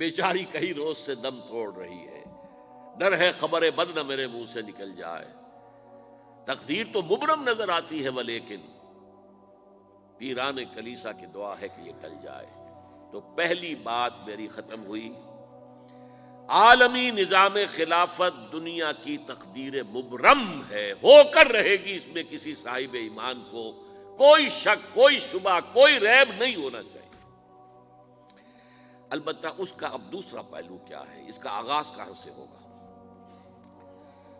بیچاری کئی روز سے دم توڑ رہی ہے، ڈر ہے خبر بد نہ میرے منہ سے نکل جائے، تقدیر تو مبرم نظر آتی ہے ولیکن پیران کلیسا کی دعا ہے کہ یہ ٹل جائے۔ تو پہلی بات میری ختم ہوئی، عالمی نظام خلافت دنیا کی تقدیر مبرم ہے، ہو کر رہے گی، اس میں کسی صاحب ایمان کو کوئی شک، کوئی شبہ، کوئی ریب نہیں ہونا چاہیے۔ البتہ اس کا اب دوسرا پہلو کیا ہے، اس کا آغاز کہاں سے ہوگا؟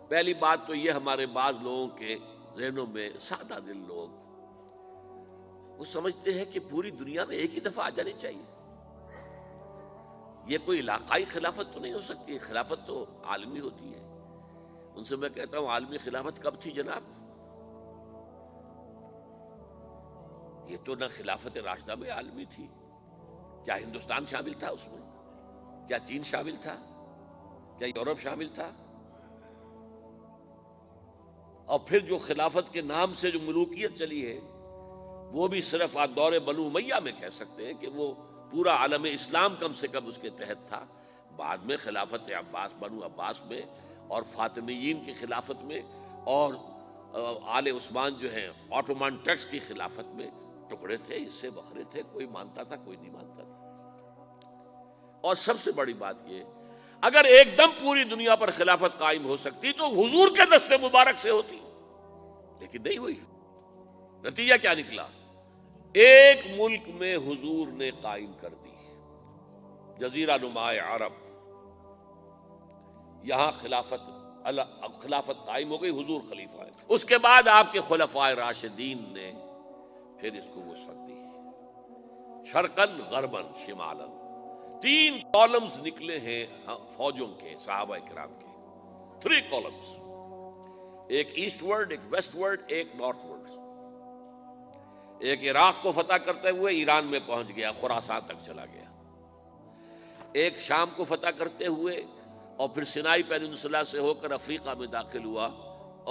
پہلی بات تو یہ، ہمارے بعض لوگوں کے ذہنوں میں، سادہ دل لوگ وہ سمجھتے ہیں کہ پوری دنیا میں ایک ہی دفعہ آ جانی چاہیے۔ یہ کوئی علاقائی خلافت تو نہیں ہو سکتی، خلافت تو عالمی ہوتی ہے۔ ان سے میں کہتا ہوں عالمی خلافت کب تھی جناب؟ یہ تو نہ خلافت راشدہ میں عالمی تھی، کیا ہندوستان شامل تھا اس میں؟ کیا چین شامل تھا؟ کیا یورپ شامل تھا؟ اور پھر جو خلافت کے نام سے جو ملوکیت چلی ہے، وہ بھی صرف آپ دور بنو امیہ میں کہہ سکتے ہیں کہ وہ پورا عالم اسلام کم سے کم اس کے تحت تھا۔ بعد میں خلافت عباس، بنو عباس میں، اور فاطمیین کی خلافت میں، اور آل عثمان جو ہیں آٹومان ٹرکس کی خلافت میں ٹکڑے تھے، حصے بکھرے تھے، کوئی مانتا تھا، کوئی نہیں مانتا تھا۔ اور سب سے بڑی بات یہ، اگر ایک دم پوری دنیا پر خلافت قائم ہو سکتی تو حضور کے دست مبارک سے ہوتی، لیکن نہیں ہوئی۔ نتیجہ کیا نکلا؟ ایک ملک میں حضور نے قائم کر دی، جزیرہ نما عرب، یہاں خلافت قائم ہو گئی، حضور خلیفہ ہے۔ اس کے بعد آپ کے خلفائے راشدین نے پھر اس کو وسعت دی، شرقاً غرباً شمالاً۔ 3 کالمز نکلے ہیں فوجوں کے، صحابہ کرام کے، 3 کالمز، ایک ایسٹ ورڈ، ایک ویسٹ ورڈ، ایک نارتھ ورڈ۔ ایک عراق کو فتح کرتے ہوئے ایران میں پہنچ گیا، خراسان تک چلا گیا۔ ایک شام کو فتح کرتے ہوئے اور پھر سینائی پیننسولا سے ہو کر افریقہ میں داخل ہوا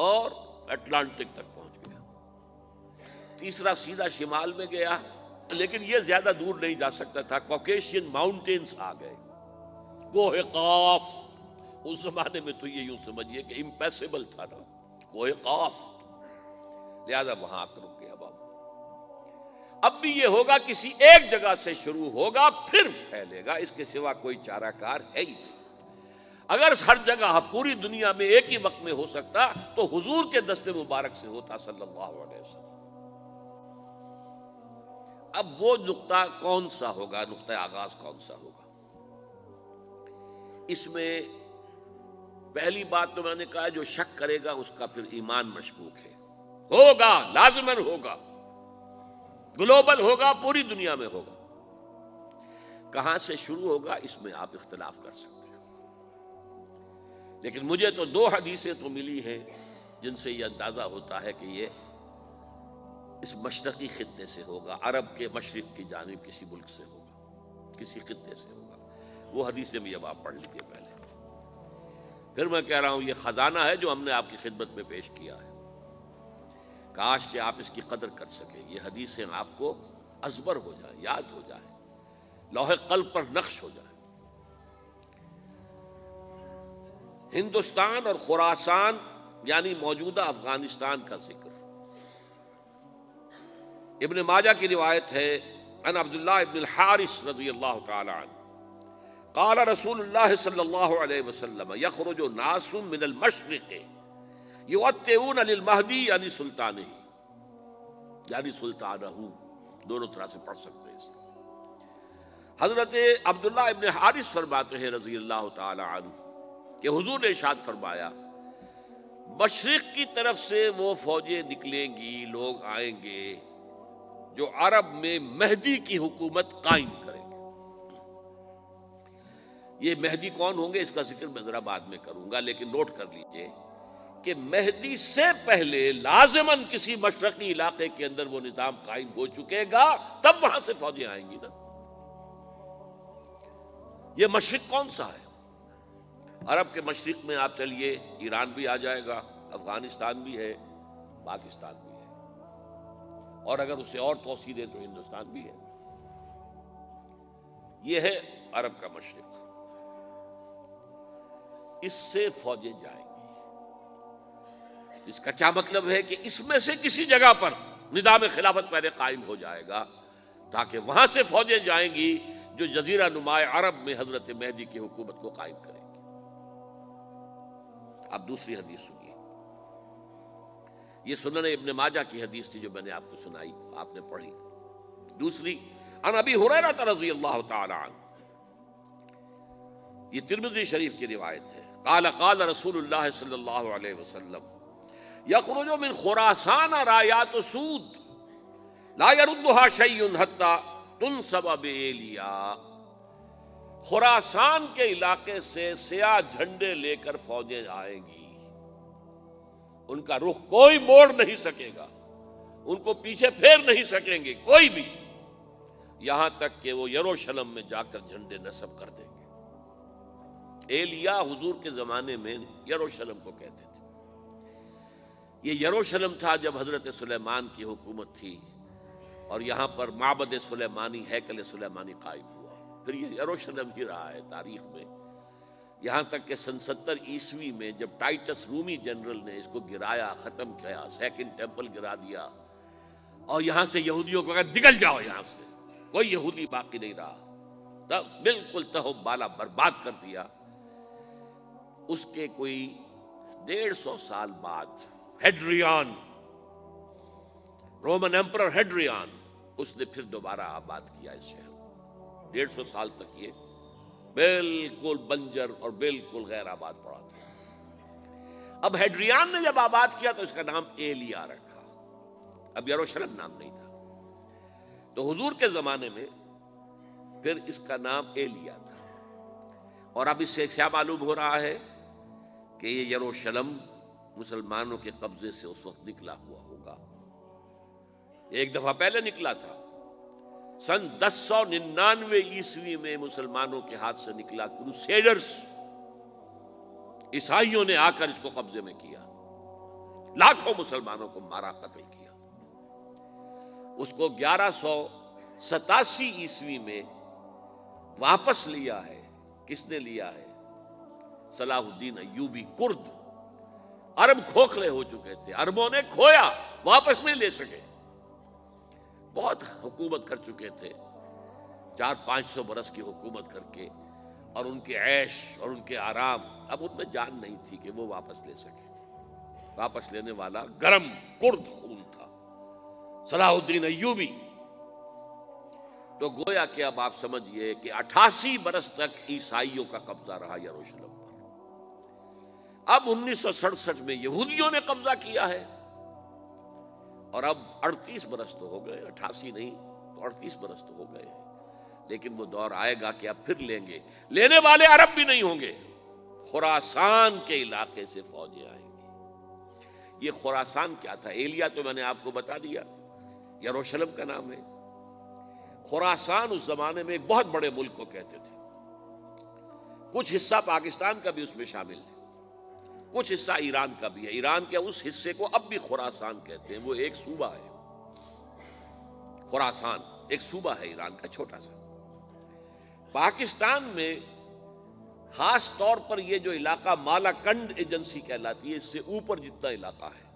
اور اٹلانٹک تک پہنچ گیا۔ تیسرا سیدھا شمال میں گیا، لیکن یہ زیادہ دور نہیں جا سکتا تھا، کوکیشین ماؤنٹینز آ گئے، کوہ قاف۔ اس زمانے میں تو یہ یوں سمجھیے کہ امپیسیبل تھا نا، کوہ قاف، لہذا وہاں آ کر رک گیا۔ اب بھی یہ ہوگا، کسی ایک جگہ سے شروع ہوگا پھر پھیلے گا، اس کے سوا کوئی چارہ کار ہے ہی نہیں۔ اگر ہر جگہ پوری دنیا میں ایک ہی وقت میں ہو سکتا تو حضور کے دست مبارک سے ہوتا صلی اللہ علیہ وسلم۔ اب وہ نقطہ کون سا ہوگا، نقطہ آغاز کون سا ہوگا؟ اس میں پہلی بات تو میں نے کہا، جو شک کرے گا اس کا پھر ایمان مشکوک ہے۔ ہوگا، لازماً ہوگا، گلوبل ہوگا، پوری دنیا میں ہوگا۔ کہاں سے شروع ہوگا اس میں آپ اختلاف کر سکتے ہیں، لیکن مجھے تو 2 حدیثیں تو ملی ہیں جن سے یہ اندازہ ہوتا ہے کہ یہ اس مشرقی خطے سے ہوگا، عرب کے مشرق کی جانب کسی ملک سے ہوگا، کسی خطے سے ہوگا۔ وہ حدیثیں بھی اب آپ پڑھ لیجیے پہلے۔ پھر میں کہہ رہا ہوں یہ خزانہ ہے جو ہم نے آپ کی خدمت میں پیش کیا ہے، کاش کہ آپ اس کی قدر کر سکیں، یہ حدیثیں آپ کو ازبر ہو جائیں، یاد ہو جائیں، لوح قلب پر نقش ہو جائیں۔ ہندوستان اور خراسان یعنی موجودہ افغانستان کا ذکر ابن ماجہ کی روایت ہے، عن عبداللہ ابن الحارث رضی اللہ تعالی عنہ قال رسول اللہ صلی اللہ علیہ وسلم یخرج ناس من المشرق یوطئون للمہدی یعنی سلطانہ، یعنی سلطانہ، دونوں طرح سے پڑھ سکتے ہیں۔ حضرت عبداللہ ابن حارث فرماتے ہیں رضی اللہ تعالی عنہ کہ حضور نے ارشاد فرمایا، مشرق کی طرف سے وہ فوجیں نکلیں گی، لوگ آئیں گے جو عرب میں مہدی کی حکومت قائم کریں گے۔ یہ مہدی کون ہوں گے اس کا ذکر میں ذرا بعد میں کروں گا، لیکن نوٹ کر لیجئے کہ مہدی سے پہلے لازماً کسی مشرقی علاقے کے اندر وہ نظام قائم ہو چکے گا، تب وہاں سے فوجیں آئیں گی نا۔ یہ مشرق کون سا ہے؟ عرب کے مشرق میں آپ چلیے، ایران بھی آ جائے گا، افغانستان بھی ہے، پاکستان بھی ہے، اور اگر اسے اور توسیع دیں تو ہندوستان بھی ہے۔ یہ ہے عرب کا مشرق، اس سے فوجیں جائیں گی۔ اس کا کیا مطلب ہے کہ اس میں سے کسی جگہ پر نظام خلافت پہلے قائم ہو جائے گا، تاکہ وہاں سے فوجیں جائیں گی جو جزیرہ نما عرب میں حضرت مہدی کی حکومت کو قائم کریں گی۔ اب دوسری حدیث سنیے، یہ سنن ابن ماجہ کی حدیث تھی جو میں نے آپ کو سنائی، آپ نے پڑھی۔ دوسری، عن ابی ہریرہ رضی اللہ تعالی عنہ، یہ ترمذی شریف کی روایت ہے، قال قال رسول اللہ صلی اللہ علیہ وسلم یخرج من خراسان رایات سود لا يردها شیء حتی تنصب بإیلیا، خراسان کے علاقے سے سیاہ جھنڈے لے کر فوجیں آئیں گی، ان کا رخ کوئی موڑ نہیں سکے گا، ان کو پیچھے پھیر نہیں سکیں گے کوئی بھی، یہاں تک کہ وہ یروشلم میں جا کر جھنڈے نصب کر دیں گے۔ ایلیا حضور کے زمانے میں یروشلم کو کہتے تھے۔ یہ یروشلم تھا جب حضرت سلیمان کی حکومت تھی، اور یہاں پر معبد سلیمانی، ہیکل سلیمانی قائم ہوا، پھر یہ یروشلم ہی رہا ہے تاریخ میں، یہاں تک کہ سن 70 عیسوی میں جب ٹائٹس رومی جنرل نے اس کو گرایا، ختم کیا، سیکنڈ ٹیمپل گرا دیا، اور یہاں سے یہودیوں کو کہا نکل جاؤ یہاں سے، کوئی یہودی باقی نہیں رہا، تب بالکل تہو بالا برباد کر دیا۔ اس کے کوئی 150 سال بعد ہیڈریان، رومن ایمپرر ہیڈریان، اس نے پھر دوبارہ آباد کیا اس شہر کو۔ 150 سال تک یہ بالکل بنجر اور بالکل غیر آباد پڑا تھا۔ اب ہیڈریان نے جب آباد کیا تو اس کا نام ایلیا رکھا، اب یروشلم نام نہیں تھا، تو حضور کے زمانے میں پھر اس کا نام ایلیا تھا۔ اور اب اس سے کیا معلوم ہو رہا ہے کہ یہ یروشلم مسلمانوں کے قبضے سے اس وقت نکلا ہوا ہوگا، ایک دفعہ پہلے نکلا تھا، سن 1099 عیسوی میں مسلمانوں کے ہاتھ سے نکلا، کروسیڈرز عیسائیوں نے آ کر اس کو قبضے میں کیا، لاکھوں مسلمانوں کو مارا، قتل کیا۔ اس کو 1187 عیسوی میں واپس لیا ہے، کس نے لیا ہے؟ صلاح الدین ایوبی کرد۔ عرب کھوکھلے ہو چکے تھے، عربوں نے کھویا، واپس نہیں لے سکے، بہت حکومت کر چکے تھے، 400-500 برس کی حکومت کر کے، اور ان کے عیش اور ان کے آرام، اب ان میں جان نہیں تھی کہ وہ واپس لے سکے۔ واپس لینے والا گرم کرد خون تھا، صلاح الدین ایوبی۔ تو گویا کہ اب آپ سمجھئے کہ 88 برس تک عیسائیوں کا قبضہ رہا یروشلم پر۔ اب 1967 میں یہودیوں نے قبضہ کیا ہے، اور اب 38 برس تو ہو گئے، 88 نہیں تو 38 برس تو ہو گئے، لیکن وہ دور آئے گا کہ اب پھر لیں گے، لینے والے عرب بھی نہیں ہوں گے، خراسان کے علاقے سے فوجیں آئیں گی۔ یہ خراسان کیا تھا؟ ایلیا تو میں نے آپ کو بتا دیا، یروشلم کا نام ہے۔ خراسان اس زمانے میں ایک بہت بڑے ملک کو کہتے تھے، کچھ حصہ پاکستان کا بھی اس میں شامل ہے، کچھ حصہ ایران کا بھی ہے، ایران کے اس حصے کو اب بھی خراسان کہتے ہیں، وہ ایک صوبہ ہے، خراسان ایک صوبہ ہے ایران کا چھوٹا سا۔ پاکستان میں خاص طور پر یہ جو علاقہ مالا کنڈ ایجنسی کہلاتی ہے، اس سے اوپر جتنا علاقہ ہے،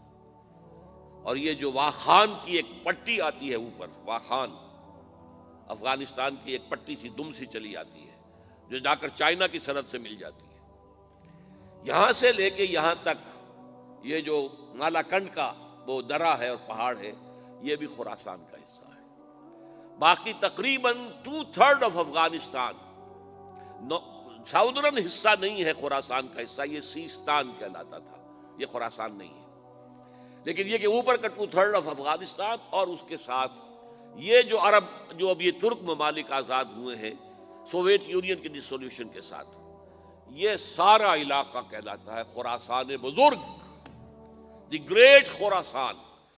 اور یہ جو واخان کی ایک پٹی آتی ہے اوپر، واخان افغانستان کی ایک پٹی سی دم سی چلی آتی ہے جو جا کر چائنا کی سرحد سے مل جاتی ہے، یہاں سے لے کے یہاں تک یہ جو مالا کنڈ کا وہ درہ ہے اور پہاڑ ہے، یہ بھی خراسان کا حصہ ہے۔ باقی تقریباً 2/3 آف افغانستان ساؤدرن حصہ نہیں ہے خراسان کا حصہ، یہ سیستان کہلاتا تھا، یہ خراسان نہیں ہے، لیکن یہ کہ اوپر کا 2/3 آف افغانستان، اور اس کے ساتھ یہ جو عرب، جو اب یہ ترک ممالک آزاد ہوئے ہیں سوویت یونین کی ڈسولوشن کے ساتھ، یہ سارا علاقہ کہلاتا ہے خراسان بزرگ، دی گریٹ خراسان۔